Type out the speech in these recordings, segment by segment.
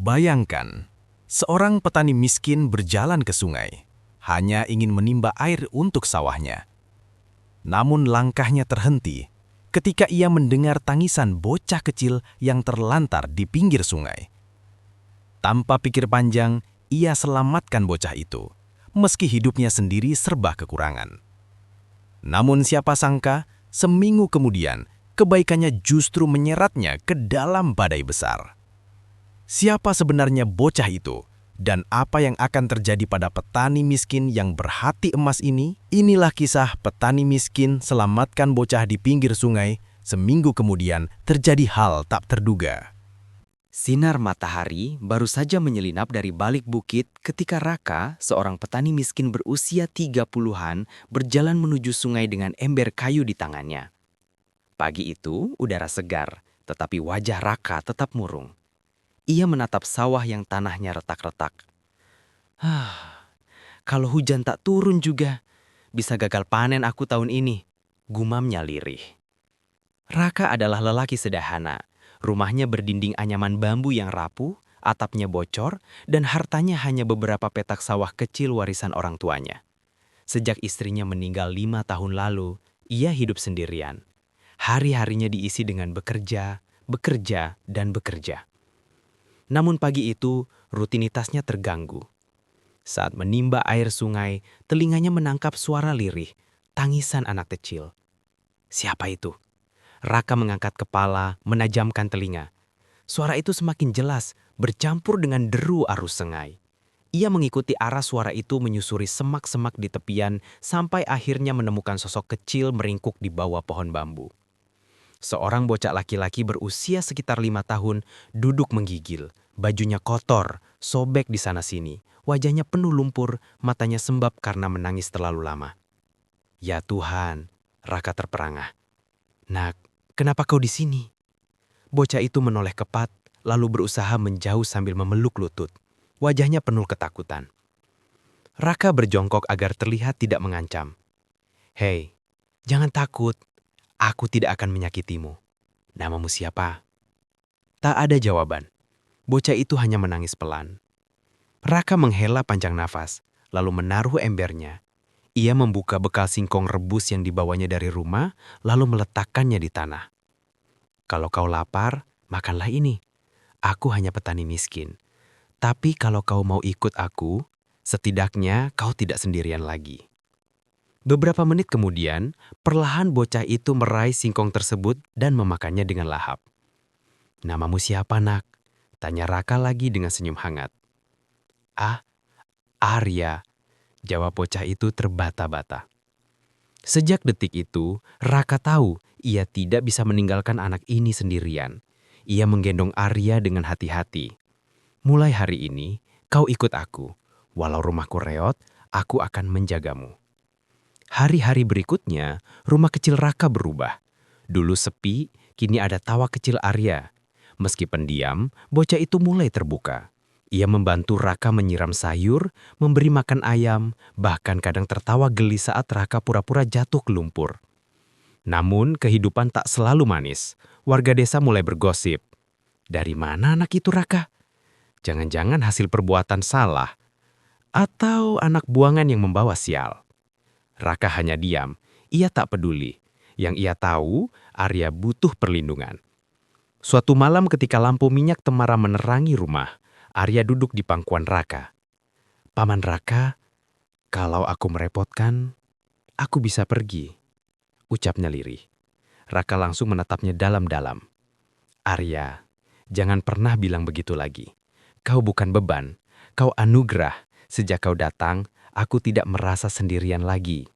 Bayangkan, seorang petani miskin berjalan ke sungai, hanya ingin menimba air untuk sawahnya. Namun langkahnya terhenti ketika ia mendengar tangisan bocah kecil yang terlantar di pinggir sungai. Tanpa pikir panjang, ia selamatkan bocah itu, meski hidupnya sendiri serba kekurangan. Namun siapa sangka, seminggu kemudian, kebaikannya justru menyeratnya ke dalam badai besar. Siapa sebenarnya bocah itu? Dan apa yang akan terjadi pada petani miskin yang berhati emas ini? Inilah kisah petani miskin selamatkan bocah di pinggir sungai. Seminggu kemudian terjadi hal tak terduga. Sinar matahari baru saja menyelinap dari balik bukit ketika Raka, seorang petani miskin berusia 30-an, berjalan menuju sungai dengan ember kayu di tangannya. Pagi itu, udara segar, tetapi wajah Raka tetap murung. Ia menatap sawah yang tanahnya retak-retak. Kalau hujan tak turun juga, bisa gagal panen aku tahun ini, gumamnya lirih. Raka adalah lelaki sederhana. Rumahnya berdinding anyaman bambu yang rapuh, atapnya bocor, dan hartanya hanya beberapa petak sawah kecil warisan orang tuanya. Sejak istrinya meninggal 5 tahun lalu, ia hidup sendirian. Hari-harinya diisi dengan bekerja, dan bekerja. Namun pagi itu, rutinitasnya terganggu. Saat menimba air sungai, telinganya menangkap suara lirih, tangisan anak kecil. Siapa itu? Raka mengangkat kepala, menajamkan telinga. Suara itu semakin jelas, bercampur dengan deru arus sungai. Ia mengikuti arah suara itu menyusuri semak-semak di tepian sampai akhirnya menemukan sosok kecil meringkuk di bawah pohon bambu. Seorang bocah laki-laki berusia sekitar 5 tahun duduk menggigil. Bajunya kotor, sobek di sana-sini. Wajahnya penuh lumpur, matanya sembab karena menangis terlalu lama. Ya Tuhan, Raka terperangah. Nak, kenapa kau di sini? Bocah itu menoleh kepat, lalu berusaha menjauh sambil memeluk lutut. Wajahnya penuh ketakutan. Raka berjongkok agar terlihat tidak mengancam. Hei, jangan takut. Aku tidak akan menyakitimu. Namamu siapa? Tak ada jawaban. Bocah itu hanya menangis pelan. Raka menghela panjang nafas, lalu menaruh embernya. Ia membuka bekal singkong rebus yang dibawanya dari rumah, lalu meletakkannya di tanah. Kalau kau lapar, makanlah ini. Aku hanya petani miskin. Tapi kalau kau mau ikut aku, setidaknya kau tidak sendirian lagi. Beberapa menit kemudian, perlahan bocah itu meraih singkong tersebut dan memakannya dengan lahap. Namamu siapa, nak? Tanya Raka lagi dengan senyum hangat. Ah, Arya, jawab bocah itu terbata-bata. Sejak detik itu, Raka tahu ia tidak bisa meninggalkan anak ini sendirian. Ia menggendong Arya dengan hati-hati. Mulai hari ini, kau ikut aku. Walau rumahku reot, aku akan menjagamu. Hari-hari berikutnya, rumah kecil Raka berubah. Dulu sepi, kini ada tawa kecil Arya. Meski pendiam, bocah itu mulai terbuka. Ia membantu Raka menyiram sayur, memberi makan ayam, bahkan kadang tertawa geli saat Raka pura-pura jatuh ke lumpur. Namun, kehidupan tak selalu manis. Warga desa mulai bergosip. Dari mana anak itu, Raka? Jangan-jangan hasil perbuatan salah. Atau anak buangan yang membawa sial. Raka hanya diam, ia tak peduli. Yang ia tahu, Arya butuh perlindungan. Suatu malam ketika lampu minyak temaram menerangi rumah, Arya duduk di pangkuan Raka. Paman Raka, kalau aku merepotkan, aku bisa pergi, ucapnya lirih. Raka langsung menatapnya dalam-dalam. Arya, jangan pernah bilang begitu lagi. Kau bukan beban, kau anugerah. Sejak kau datang, aku tidak merasa sendirian lagi.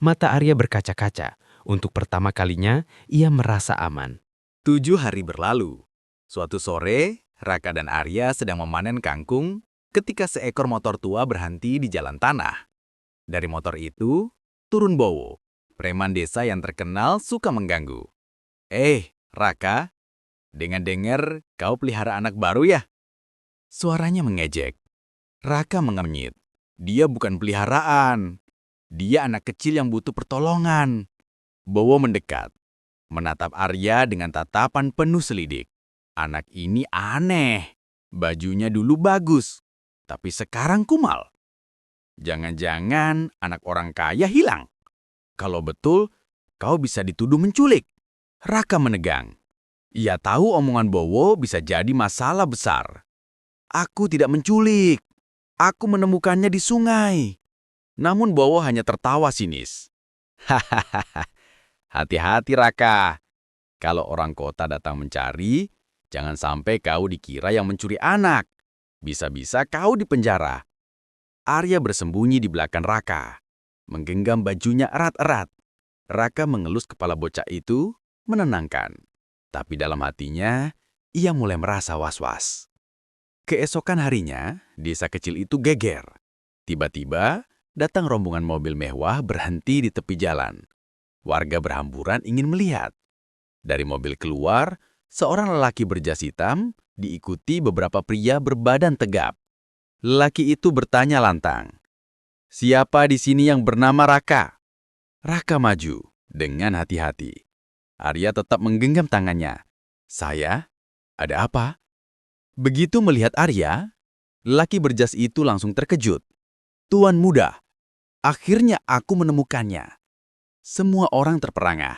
Mata Arya berkaca-kaca. Untuk pertama kalinya, ia merasa aman. 7 hari berlalu. Suatu sore, Raka dan Arya sedang memanen kangkung ketika seekor motor tua berhenti di jalan tanah. Dari motor itu, turun Bowo, preman desa yang terkenal suka mengganggu. Raka, dengar-dengar kau pelihara anak baru ya? Suaranya mengejek. Raka mengernyit. Dia bukan peliharaan. Dia anak kecil yang butuh pertolongan. Bowo mendekat, menatap Arya dengan tatapan penuh selidik. Anak ini aneh. Bajunya dulu bagus, tapi sekarang kumal. Jangan-jangan anak orang kaya hilang. Kalau betul, kau bisa dituduh menculik. Raka menegang. Ia tahu omongan Bowo bisa jadi masalah besar. Aku tidak menculik. Aku menemukannya di sungai. Namun Bowo hanya tertawa sinis. Hahaha, hati-hati Raka. Kalau orang kota datang mencari, jangan sampai kau dikira yang mencuri anak. Bisa-bisa kau dipenjara. Arya bersembunyi di belakang Raka, menggenggam bajunya erat-erat. Raka mengelus kepala bocah itu, menenangkan. Tapi dalam hatinya, ia mulai merasa was-was. Keesokan harinya, desa kecil itu geger. Tiba-tiba, datang rombongan mobil mewah berhenti di tepi jalan. Warga berhamburan ingin melihat. Dari mobil keluar, seorang lelaki berjas hitam diikuti beberapa pria berbadan tegap. Lelaki itu bertanya lantang, "Siapa di sini yang bernama Raka?" Raka maju dengan hati-hati. Arya tetap menggenggam tangannya. "Saya? Ada apa?" Begitu melihat Arya, lelaki berjas itu langsung terkejut. "Tuan muda, akhirnya aku menemukannya." Semua orang terperangah.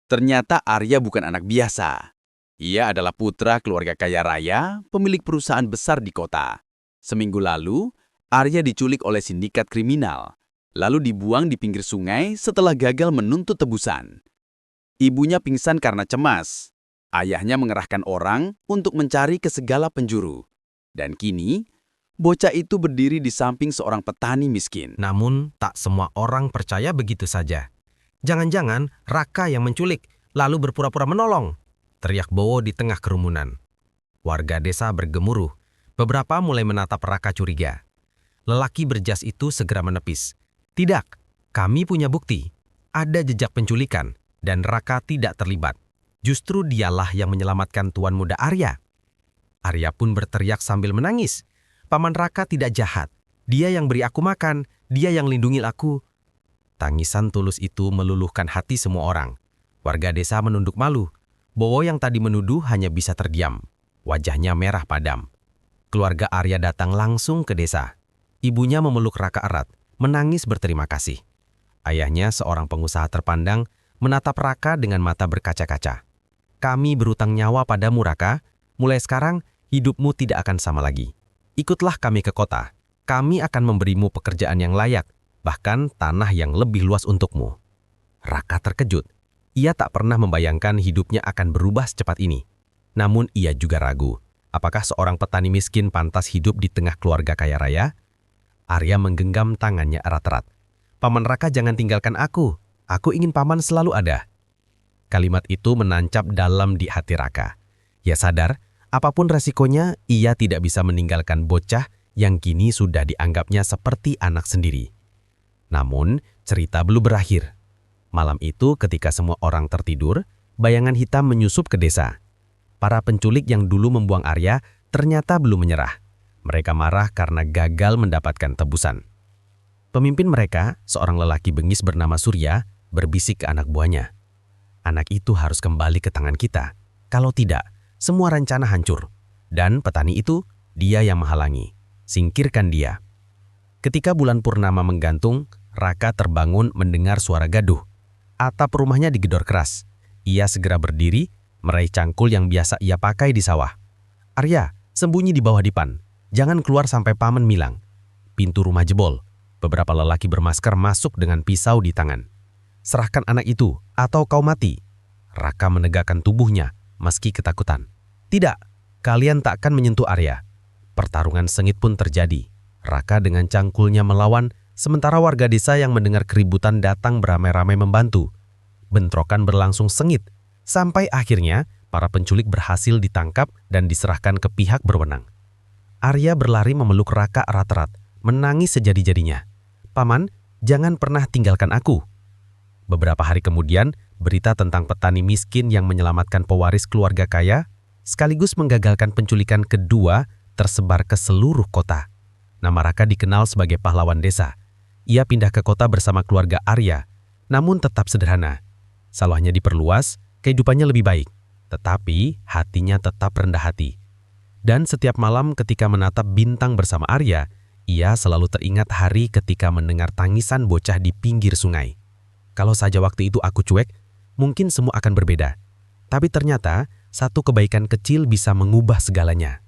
Ternyata Arya bukan anak biasa. Ia adalah putra keluarga kaya raya, pemilik perusahaan besar di kota. Seminggu lalu, Arya diculik oleh sindikat kriminal, lalu dibuang di pinggir sungai setelah gagal menuntut tebusan. Ibunya pingsan karena cemas. Ayahnya mengerahkan orang untuk mencari ke segala penjuru. Dan kini, bocah itu berdiri di samping seorang petani miskin. Namun, tak semua orang percaya begitu saja. Jangan-jangan Raka yang menculik, lalu berpura-pura menolong, teriak Bowo di tengah kerumunan. Warga desa bergemuruh. Beberapa mulai menatap Raka curiga. Lelaki berjas itu segera menepis. "Tidak, kami punya bukti. Ada jejak penculikan, dan Raka tidak terlibat. Justru dialah yang menyelamatkan Tuan Muda Arya." Arya pun berteriak sambil menangis. "Paman Raka tidak jahat. Dia yang beri aku makan, dia yang lindungi aku." Tangisan tulus itu meluluhkan hati semua orang. Warga desa menunduk malu. Bowo yang tadi menuduh hanya bisa terdiam. Wajahnya merah padam. Keluarga Arya datang langsung ke desa. Ibunya memeluk Raka erat, menangis berterima kasih. Ayahnya, seorang pengusaha terpandang, menatap Raka dengan mata berkaca-kaca. "Kami berutang nyawa padamu, Raka. Mulai sekarang, hidupmu tidak akan sama lagi. Ikutlah kami ke kota. Kami akan memberimu pekerjaan yang layak, bahkan tanah yang lebih luas untukmu." Raka terkejut. Ia tak pernah membayangkan hidupnya akan berubah secepat ini. Namun ia juga ragu. Apakah seorang petani miskin pantas hidup di tengah keluarga kaya raya? Arya menggenggam tangannya erat-erat. "Paman Raka, jangan tinggalkan aku. Aku ingin paman selalu ada." Kalimat itu menancap dalam di hati Raka. Ia sadar, apapun resikonya, ia tidak bisa meninggalkan bocah yang kini sudah dianggapnya seperti anak sendiri. Namun, cerita belum berakhir. Malam itu ketika semua orang tertidur, bayangan hitam menyusup ke desa. Para penculik yang dulu membuang Arya ternyata belum menyerah. Mereka marah karena gagal mendapatkan tebusan. Pemimpin mereka, seorang lelaki bengis bernama Surya, berbisik ke anak buahnya. "Anak itu harus kembali ke tangan kita. Kalau tidak, semua rencana hancur. Dan petani itu, dia yang menghalangi. Singkirkan dia." Ketika bulan purnama menggantung, Raka terbangun mendengar suara gaduh. Atap rumahnya digedor keras. Ia segera berdiri, meraih cangkul yang biasa ia pakai di sawah. "Arya, sembunyi di bawah dipan. Jangan keluar sampai paman milang." Pintu rumah jebol. Beberapa lelaki bermasker masuk dengan pisau di tangan. "Serahkan anak itu, atau kau mati." Raka menegakkan tubuhnya, meski ketakutan. "Tidak, kalian tak akan menyentuh Arya." Pertarungan sengit pun terjadi. Raka dengan cangkulnya melawan, sementara warga desa yang mendengar keributan datang beramai-ramai membantu. Bentrokan berlangsung sengit, sampai akhirnya para penculik berhasil ditangkap dan diserahkan ke pihak berwenang. Arya berlari memeluk Raka erat-erat, menangis sejadi-jadinya. "Paman, jangan pernah tinggalkan aku." Beberapa hari kemudian, berita tentang petani miskin yang menyelamatkan pewaris keluarga kaya, sekaligus menggagalkan penculikan kedua, tersebar ke seluruh kota. Nama Raka dikenal sebagai pahlawan desa. Ia pindah ke kota bersama keluarga Arya, namun tetap sederhana. Sawahnya diperluas, kehidupannya lebih baik, tetapi hatinya tetap rendah hati. Dan setiap malam ketika menatap bintang bersama Arya, ia selalu teringat hari ketika mendengar tangisan bocah di pinggir sungai. Kalau saja waktu itu aku cuek, mungkin semua akan berbeda. Tapi ternyata, satu kebaikan kecil bisa mengubah segalanya.